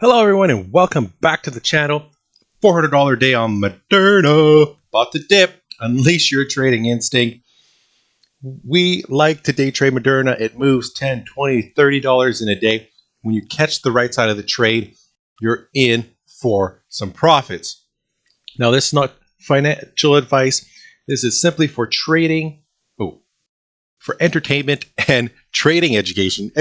Hello everyone and welcome back to the channel. $400 day on Moderna. About to dip. Unleash your trading instinct. We like to day trade Moderna. It moves $10, $20, $30 in a day. When you catch the right side of the trade, you're in for some profits. Now this is not financial advice. This is simply for trading, for entertainment and trading education.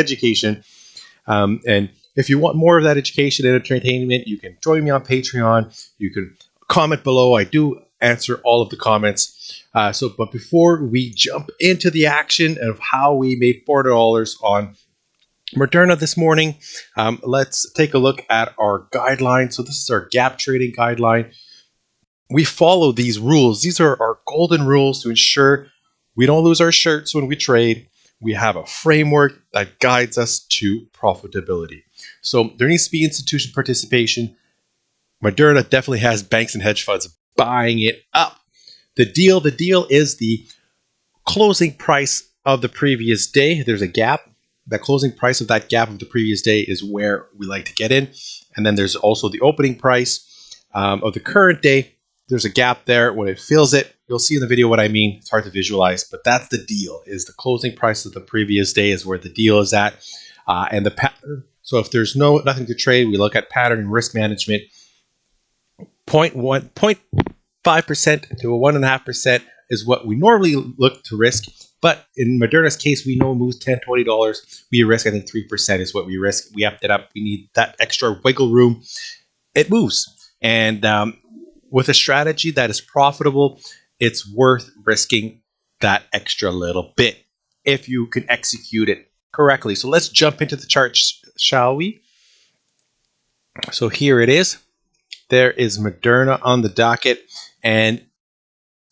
And if you want more of that education and entertainment, you can join me on Patreon. You can comment below. I do answer all of the comments. But before we jump into the action of how we made $4 on Moderna this morning, let's take a look at our guideline. So this is our gap trading guideline. We follow these rules. These are our golden rules to ensure we don't lose our shirts when we trade. We have a framework that guides us to profitability. So there needs to be institutional participation. Moderna definitely has banks and hedge funds buying it up. The deal is the closing price of the previous day. There's a gap. The closing price of that gap of the previous day is where we like to get in. And then there's also the opening price of the current day. There's a gap there. When it fills it, you'll see in the video what I mean. It's hard to visualize, but that's the deal, is the closing price of the previous day is where the deal is at. And the pattern. So if there's nothing to trade, we look at pattern and risk management. 0.5% to 1.5% is what we normally look to risk. But in Moderna's case, we know it moves $10, $20. We risk, I think 3% is what we risk. We upped it up. We need that extra wiggle room. It moves. And with a strategy that is profitable, it's worth risking that extra little bit if you can execute it correctly. So let's jump into the chart, shall we? So here it is. There is Moderna on the docket. And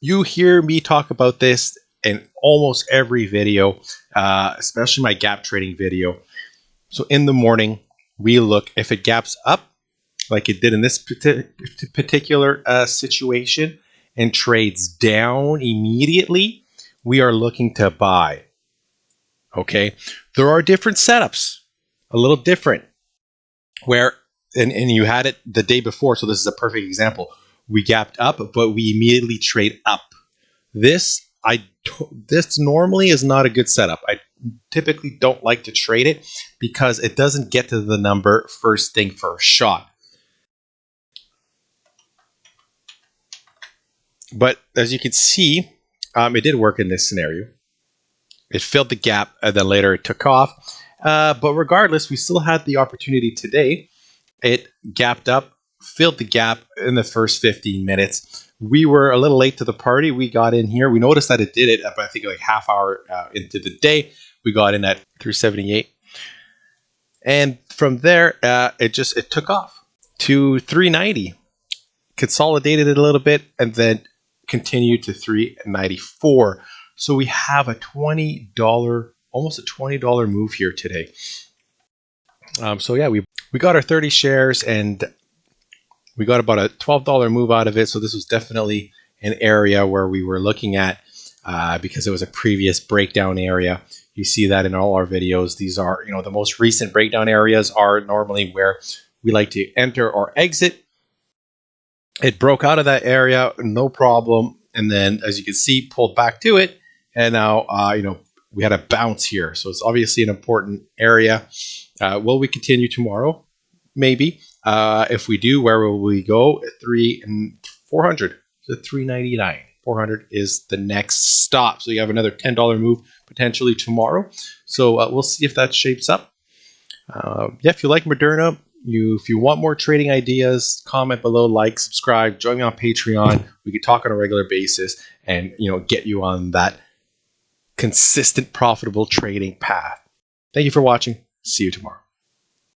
you hear me talk about this in almost every video, especially my gap trading video. So in the morning, we look, if it gaps up, like it did in this particular situation, and trades down immediately, we are looking to buy. Okay, there are different setups, a little different, where and you had it the day before. So this is a perfect example. We gapped up, but we immediately trade up. This normally is not a good setup. I typically don't like to trade it because it doesn't get to the number first thing first shot. But as you can see, it did work in this scenario. It filled the gap, and then later it took off. But regardless, we still had the opportunity today. It gapped up, filled the gap in the first 15 minutes. We were a little late to the party. We got in here. We noticed that it did it, I think like half hour into the day. We got in at 378. And from there, it took off to 390. Consolidated it a little bit, and then continued to 394. So we have a $20, almost a $20 move here today. So yeah, we got our 30 shares and we got about a $12 move out of it. So this was definitely an area where we were looking at because it was a previous breakdown area. You see that in all our videos. These are, the most recent breakdown areas are normally where we like to enter or exit. It broke out of that area, no problem. And then, as you can see, pulled back to it. And now, we had a bounce here. So it's obviously an important area. Will we continue tomorrow? Maybe. If we do, where will we go? At 400. So 399. 400 is the next stop. So you have another $10 move potentially tomorrow. So we'll see if that shapes up. If you like Moderna, if you want more trading ideas, comment below, like, subscribe, join me on Patreon. We can talk on a regular basis and get you on that consistent, profitable trading path. Thank you for watching. See you tomorrow.